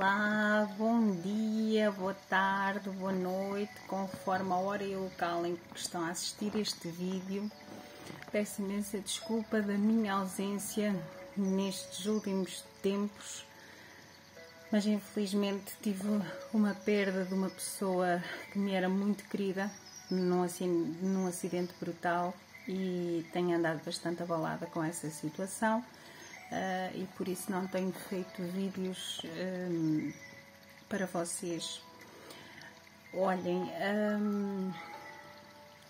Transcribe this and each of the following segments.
Olá, bom dia, boa tarde, boa noite, conforme a hora e o local em que estão a assistir este vídeo. Peço imensa desculpa da minha ausência nestes últimos tempos, mas infelizmente tive uma perda de uma pessoa que me era muito querida num acidente brutal e tenho andado bastante abalada com essa situação. E por isso não tenho feito vídeos para vocês. Olhem,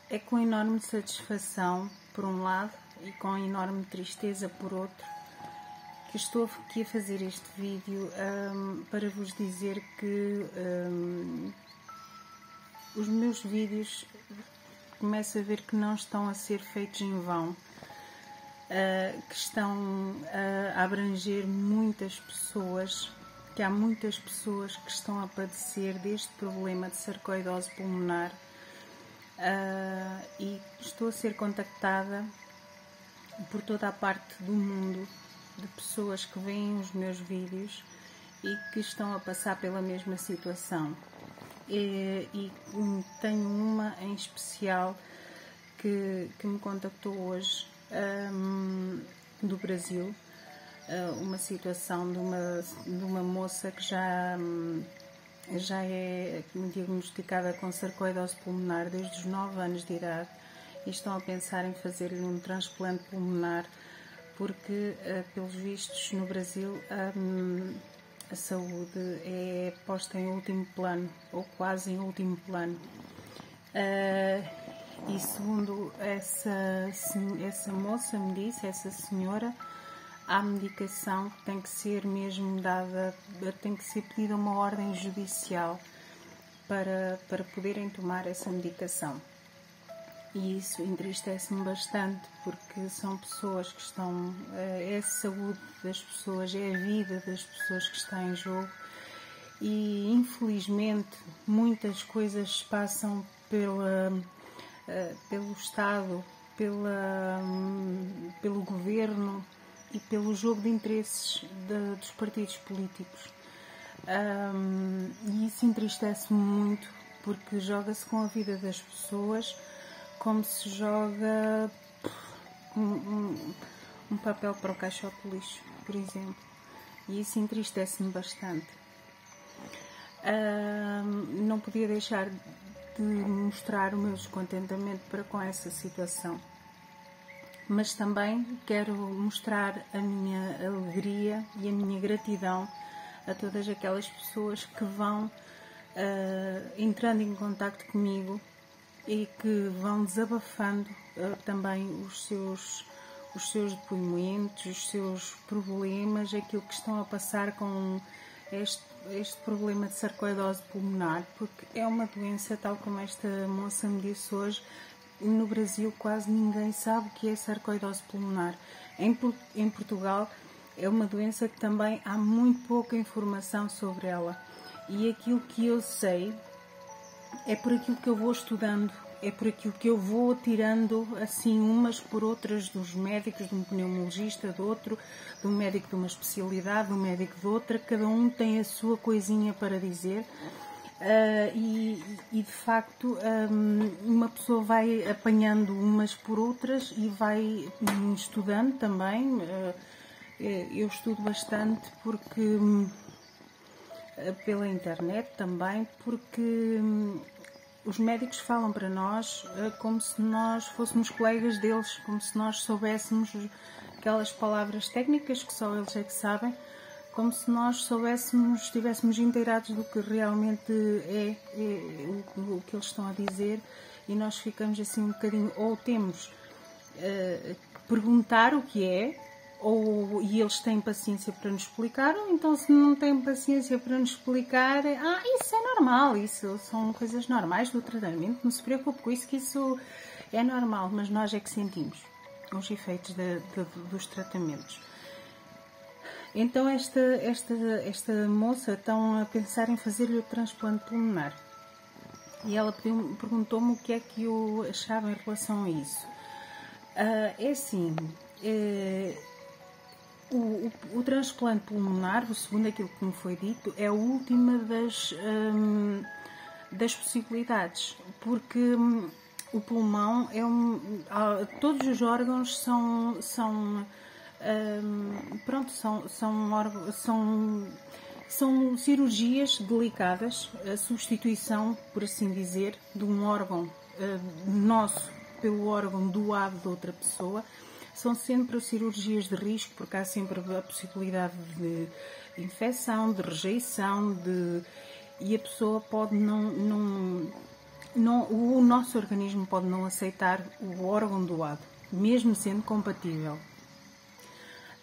é com enorme satisfação por um lado e com enorme tristeza por outro que estou aqui a fazer este vídeo para vos dizer que os meus vídeos começo a ver que não estão a ser feitos em vão. Que estão a abranger muitas pessoas, que há muitas pessoas que estão a padecer deste problema de sarcoidose pulmonar, e estou a ser contactada por toda a parte do mundo de pessoas que veem os meus vídeos e que estão a passar pela mesma situação. E tenho uma em especial que me contactou hoje, do Brasil, uma situação de uma moça que já é diagnosticada com sarcoidose pulmonar desde os 9 anos de idade e estão a pensar em fazer-lhe um transplante pulmonar porque, pelos vistos, no Brasil a saúde é posta em último plano ou quase em último plano. E segundo essa moça me disse, essa senhora, há medicação que tem que ser mesmo dada, tem que ser pedida uma ordem judicial para poderem tomar essa medicação. E isso entristece-me bastante, porque são pessoas que estão, é a saúde das pessoas, é a vida das pessoas que está em jogo. E infelizmente muitas coisas passam pelo Estado, pelo Governo e pelo jogo de interesses dos partidos políticos. E isso entristece-me muito, porque joga-se com a vida das pessoas como se joga um papel para o caixote de lixo, por exemplo. E isso entristece-me bastante. Não podia deixar de mostrar o meu descontentamento para com essa situação, mas também quero mostrar a minha alegria e a minha gratidão a todas aquelas pessoas que vão entrando em contacto comigo e que vão desabafando também os seus depoimentos, os seus problemas, aquilo que estão a passar com este problema de sarcoidose pulmonar, porque é uma doença, tal como esta moça me disse hoje, no Brasil quase ninguém sabe o que é sarcoidose pulmonar. Em Portugal é uma doença que também há muito pouca informação sobre ela. E aquilo que eu sei é por aquilo que eu vou estudando, é por aquilo que eu vou tirando assim umas por outras dos médicos, de um pneumologista, de outro, de um médico de uma especialidade, de um médico de outra. Cada um tem a sua coisinha para dizer e de facto uma pessoa vai apanhando umas por outras e vai estudando também. Eu estudo bastante porque pela internet também, porque os médicos falam para nós como se nós fôssemos colegas deles, como se nós soubéssemos aquelas palavras técnicas que só eles é que sabem, como se nós estivéssemos inteirados do que realmente é o que eles estão a dizer, e nós ficamos assim um bocadinho, ou temos que perguntar o que é, e eles têm paciência para nos explicar, ou então se não têm paciência para nos explicar, isso é normal, isso são coisas normais do tratamento, não se preocupe com isso, que isso é normal, mas nós é que sentimos os efeitos dos tratamentos. Então esta moça estão a pensar em fazer-lhe o transplante pulmonar e ela perguntou-me o que é que eu achava em relação a isso. É assim, o transplante pulmonar, segundo aquilo que me foi dito, é a última das possibilidades, porque o pulmão é todos os órgãos são cirurgias delicadas, a substituição, por assim dizer, de um órgão nosso pelo órgão doado de outra pessoa. São sempre cirurgias de risco, porque há sempre a possibilidade de infecção, de rejeição, e a pessoa pode o nosso organismo pode não aceitar o órgão doado, mesmo sendo compatível.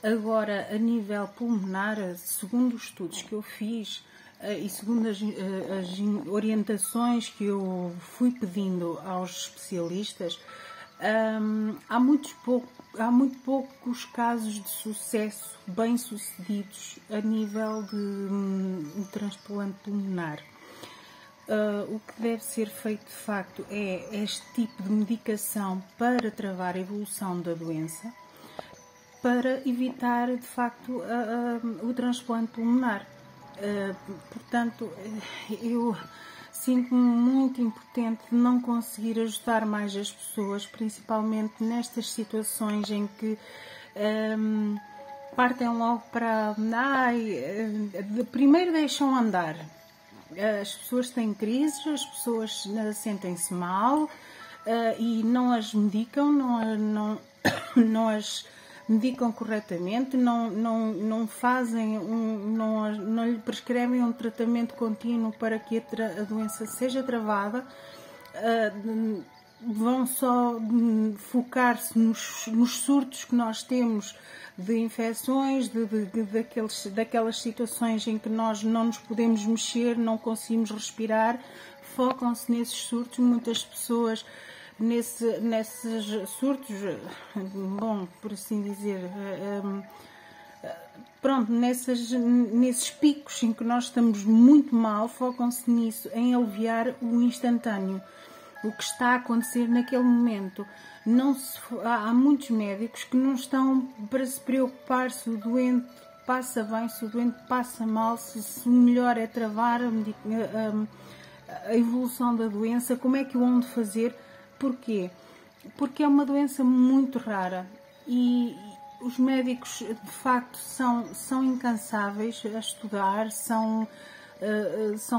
Agora, a nível pulmonar, segundo os estudos que eu fiz e segundo as orientações que eu fui pedindo aos especialistas, há muito poucos casos de sucesso bem-sucedidos a nível de transplante pulmonar. O que deve ser feito de facto é este tipo de medicação para travar a evolução da doença, para evitar de facto o transplante pulmonar. Portanto, eu sinto-me muito impotente de não conseguir ajudar mais as pessoas, principalmente nestas situações em que partem logo para... primeiro deixam andar. As pessoas têm crises, as pessoas sentem-se mal e não as medicam, não as medicam corretamente, não fazem, não lhe prescrevem um tratamento contínuo para que a doença seja travada, vão só focar-se nos surtos que nós temos de infecções, daquelas situações em que nós não nos podemos mexer, não conseguimos respirar, focam-se nesses surtos. Muitas pessoas nesses surtos, por assim dizer, nesses picos em que nós estamos muito mal, focam-se nisso, em aliviar o instantâneo, o que está a acontecer naquele momento. Há muitos médicos que não estão para se preocupar se o doente passa bem, se o doente passa mal, se o melhor é travar a evolução da doença, como é que o hão de fazer. Porquê? Porque é uma doença muito rara e os médicos de facto são incansáveis a estudar, são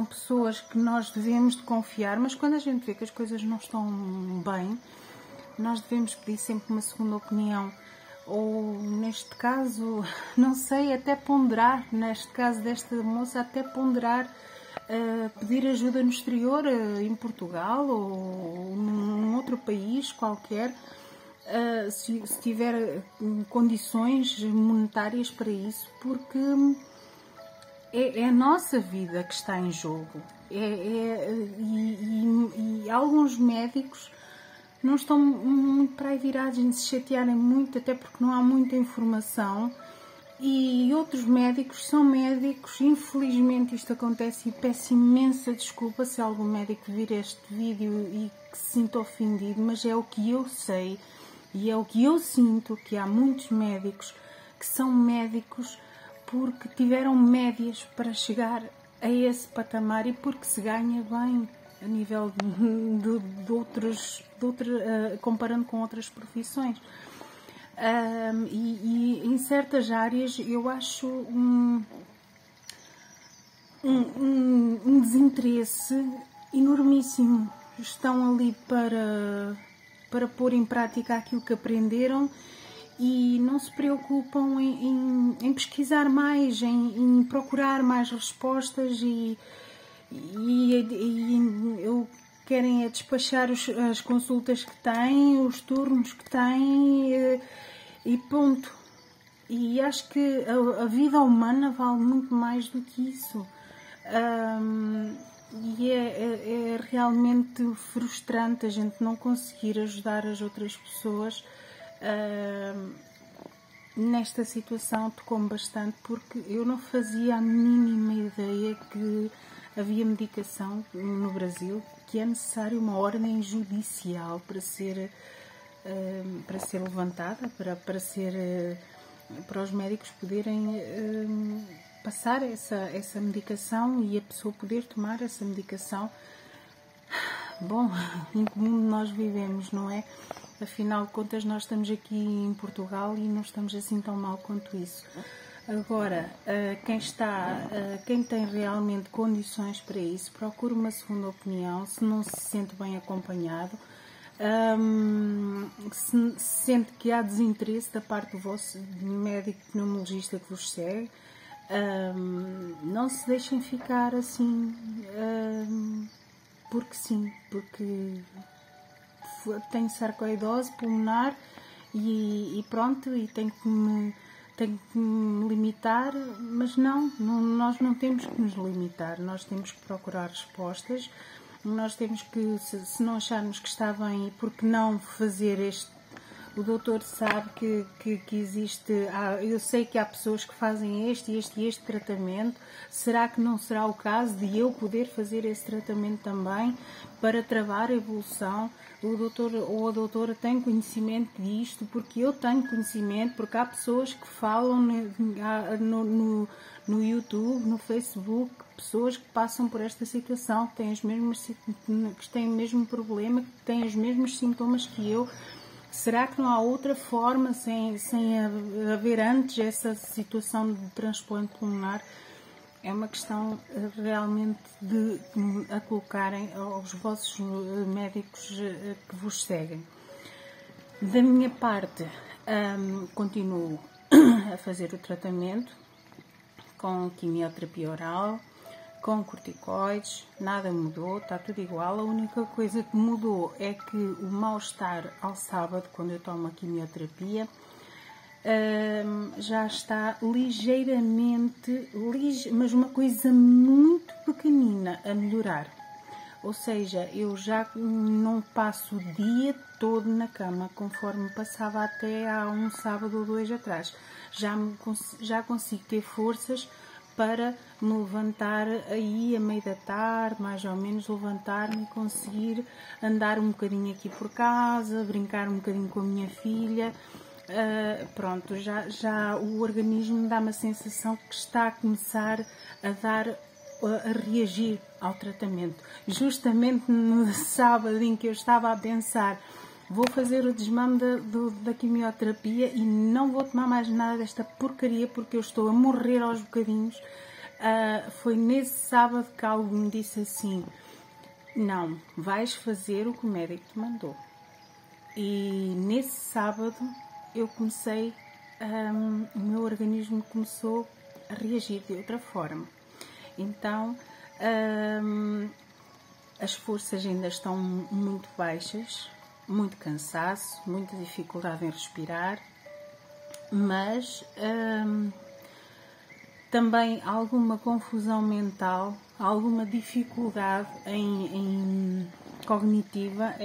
pessoas que nós devemos de confiar, mas quando a gente vê que as coisas não estão bem, nós devemos pedir sempre uma segunda opinião, ou neste caso, não sei, até ponderar, neste caso desta moça, até ponderar pedir ajuda no exterior, em Portugal ou num outro país qualquer, se tiver condições monetárias para isso, porque é a nossa vida que está em jogo. E alguns médicos não estão muito para aí virados em se chatearem muito, até porque não há muita informação. E outros médicos são médicos, infelizmente isto acontece, e peço imensa desculpa se algum médico vir este vídeo e que se sinta ofendido, mas é o que eu sei e é o que eu sinto, que há muitos médicos que são médicos porque tiveram médias para chegar a esse patamar e porque se ganha bem a nível comparando com outras profissões. E em certas áreas eu acho um desinteresse enormíssimo. Estão ali para pôr em prática aquilo que aprenderam e não se preocupam em pesquisar mais, em procurar mais respostas e querem despachar as consultas que têm, os turnos que têm e ponto. E acho que a vida humana vale muito mais do que isso. E é realmente frustrante a gente não conseguir ajudar as outras pessoas. Nesta situação tocou-me bastante porque eu não fazia a mínima ideia que havia medicação no Brasil que é necessário uma ordem judicial para ser levantada, para ser para os médicos poderem passar essa medicação e a pessoa poder tomar essa medicação. Bom, em que mundo nós vivemos, não é? Afinal de contas, nós estamos aqui em Portugal e não estamos assim tão mal quanto isso. Agora, quem tem realmente condições para isso, procure uma segunda opinião. Se não se sente bem acompanhado, se sente que há desinteresse da parte do vosso médico pneumologista que vos segue, não se deixem ficar assim, porque sim, porque tenho sarcoidose pulmonar e pronto, e tenho que me limitar, mas nós não temos que nos limitar, nós temos que procurar respostas, nós temos que, se não acharmos que está bem, por que não fazer o doutor sabe que existe, eu sei que há pessoas que fazem este tratamento, será que não será o caso de eu poder fazer esse tratamento também para travar a evolução? O doutor ou a doutora tem conhecimento disto, porque eu tenho conhecimento, porque há pessoas que falam no YouTube, no Facebook, pessoas que passam por esta situação, que têm o mesmo problema, que têm os mesmos sintomas que eu. Será que não há outra forma, sem haver antes essa situação de transplante pulmonar? É uma questão realmente a colocarem aos vossos médicos que vos seguem. Da minha parte, continuo a fazer o tratamento com quimioterapia oral, com corticoides, nada mudou, está tudo igual. A única coisa que mudou é que o mal-estar ao sábado, quando eu tomo a quimioterapia, já está ligeiramente, mas uma coisa muito pequenina, a melhorar. Ou seja, eu já não passo o dia todo na cama, conforme passava até há um sábado ou dois atrás. Já consigo ter forças para me levantar aí a meio da tarde, mais ou menos levantar-me e conseguir andar um bocadinho aqui por casa, brincar um bocadinho com a minha filha. Pronto, já o organismo dá uma sensação que está a começar a reagir ao tratamento. Justamente no sábado em que eu estava a pensar, vou fazer o desmame da quimioterapia e não vou tomar mais nada desta porcaria porque eu estou a morrer aos bocadinhos. Foi nesse sábado que algo me disse assim: não, vais fazer o que o médico te mandou. E nesse sábado eu comecei, o meu organismo começou a reagir de outra forma. Então, as forças ainda estão muito baixas, muito cansaço, muita dificuldade em respirar, mas também alguma confusão mental, alguma dificuldade cognitiva,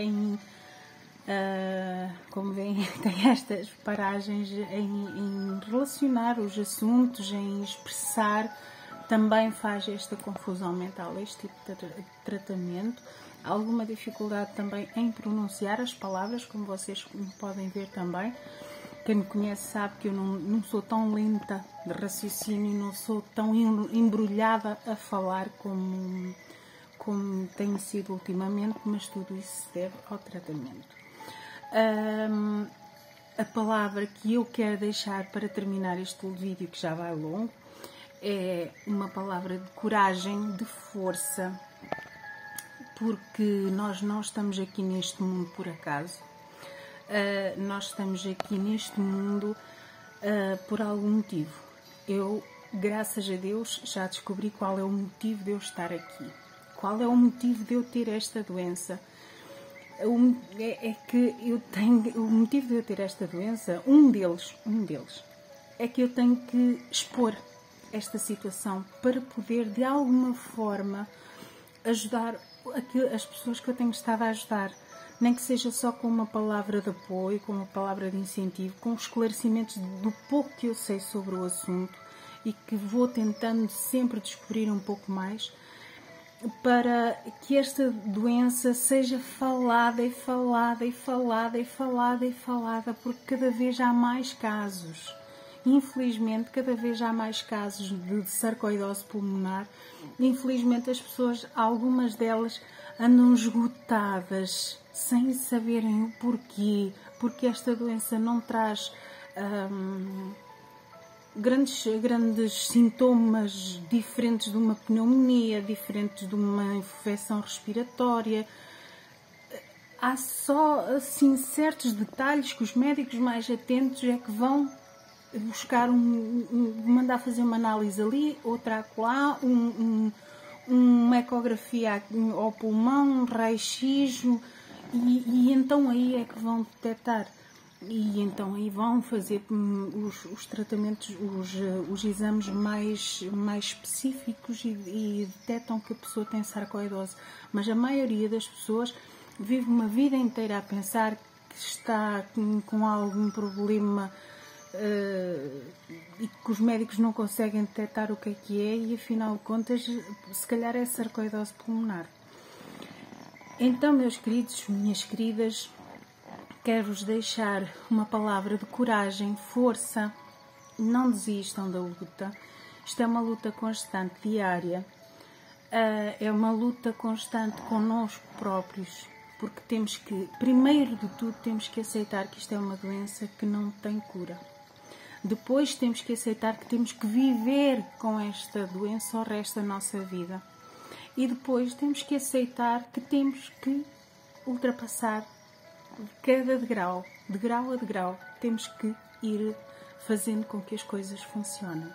como veem, tem estas paragens em relacionar os assuntos, em expressar, também faz esta confusão mental, este tipo de tratamento. Alguma dificuldade também em pronunciar as palavras, como vocês podem ver também. Quem me conhece sabe que eu não sou tão lenta de raciocínio, não sou tão embrulhada a falar como tenho sido ultimamente, mas tudo isso se deve ao tratamento. A palavra que eu quero deixar para terminar este vídeo, que já vai longo, é uma palavra de coragem, de força, porque nós não estamos aqui neste mundo por acaso. Nós estamos aqui neste mundo por algum motivo. Eu, graças a Deus, já descobri qual é o motivo de eu estar aqui. Qual é o motivo de eu ter esta doença? É que eu tenho o motivo de eu ter esta doença, um deles é que eu tenho que expor esta situação para poder de alguma forma ajudar as pessoas que eu tenho estado a ajudar, nem que seja só com uma palavra de apoio, com uma palavra de incentivo, com esclarecimentos do pouco que eu sei sobre o assunto e que vou tentando sempre descobrir um pouco mais, para que esta doença seja falada e falada e falada e falada e falada, porque cada vez há mais casos. Infelizmente, cada vez há mais casos de sarcoidose pulmonar. Infelizmente, as pessoas, algumas delas, andam esgotadas, sem saberem o porquê, porque esta doença não traz grandes sintomas diferentes de uma pneumonia, diferentes de uma infecção respiratória. Há só assim certos detalhes que os médicos mais atentos é que vão buscar mandar fazer uma análise ali, outra acolá, uma ecografia ao pulmão, um raio-x, e então aí é que vão detectar. E então aí vão fazer os tratamentos, os exames mais específicos e detectam que a pessoa tem sarcoidose. Mas a maioria das pessoas vive uma vida inteira a pensar que está com algum problema e que os médicos não conseguem detectar o que é e afinal de contas se calhar é sarcoidose pulmonar. Então, meus queridos, minhas queridas, quero-vos deixar uma palavra de coragem, força, não desistam da luta. Isto é uma luta constante, diária, é uma luta constante connosco próprios, porque temos que, primeiro de tudo, temos que aceitar que isto é uma doença que não tem cura. Depois temos que aceitar que temos que viver com esta doença o resto da nossa vida. E depois temos que aceitar que temos que ultrapassar cada degrau, de grau a degrau, temos que ir fazendo com que as coisas funcionem.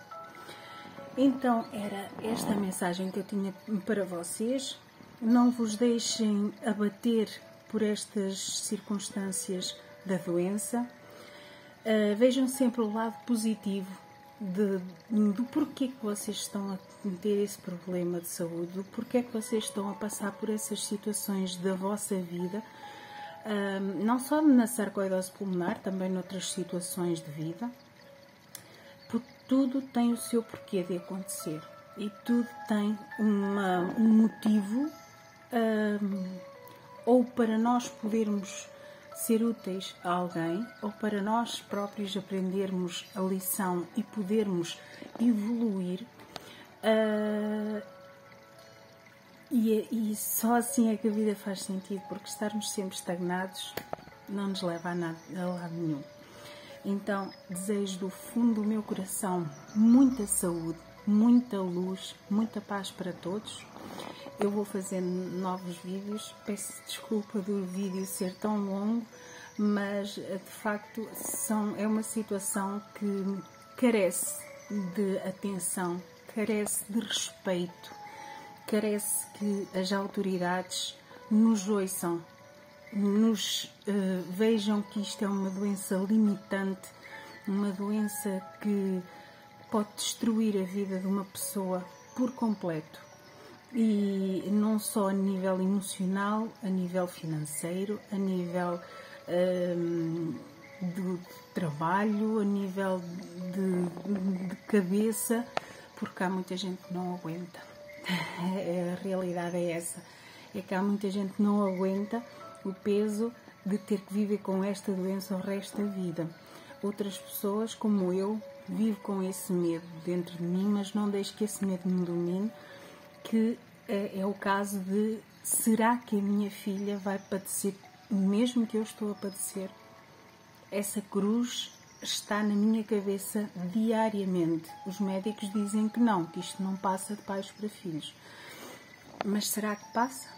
Então, era esta a mensagem que eu tinha para vocês. Não vos deixem abater por estas circunstâncias da doença. Vejam sempre o lado positivo do porquê que vocês estão a ter esse problema de saúde, do porquê que vocês estão a passar por essas situações da vossa vida, não só na sarcoidose pulmonar, também noutras situações de vida, porque tudo tem o seu porquê de acontecer e tudo tem um motivo, ou para nós podermos ser úteis a alguém, ou para nós próprios aprendermos a lição e podermos evoluir, e só assim é que a vida faz sentido, porque estarmos sempre estagnados não nos leva a lado nenhum. Então, desejo do fundo do meu coração muita saúde, muita luz, muita paz para todos. Eu vou fazer novos vídeos, peço desculpa do vídeo ser tão longo, mas de facto é uma situação que carece de atenção, carece de respeito, carece que as autoridades nos ouçam, nos vejam que isto é uma doença limitante, uma doença que pode destruir a vida de uma pessoa por completo. E não só a nível emocional, a nível financeiro, a nível de trabalho, a nível de cabeça, porque há muita gente que não aguenta. A realidade é essa, é que há muita gente que não aguenta o peso de ter que viver com esta doença o resto da vida. Outras pessoas, como eu, vivem com esse medo dentro de mim, mas não deixo que esse medo me domine, que é o caso de: será que a minha filha vai padecer o mesmo que eu estou a padecer? Essa cruz está na minha cabeça diariamente. Os médicos dizem que não, que isto não passa de pais para filhos. Mas será que passa?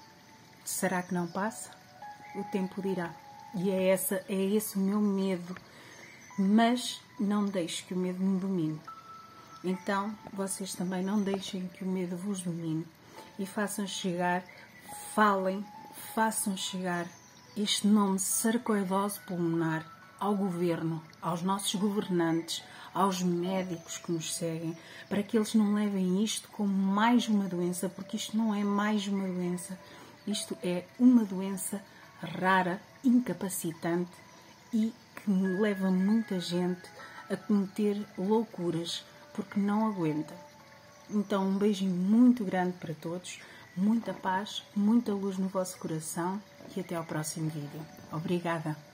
Será que não passa? O tempo dirá. E é esse o meu medo. Mas não deixe que o medo me domine. Então, vocês também não deixem que o medo vos domine. E façam chegar este nome sarcoidose pulmonar ao governo, aos nossos governantes, aos médicos que nos seguem, para que eles não levem isto como mais uma doença, porque isto não é mais uma doença, isto é uma doença rara, incapacitante e que leva muita gente a cometer loucuras porque não aguenta. Então, um beijinho muito grande para todos, muita paz, muita luz no vosso coração e até ao próximo vídeo. Obrigada!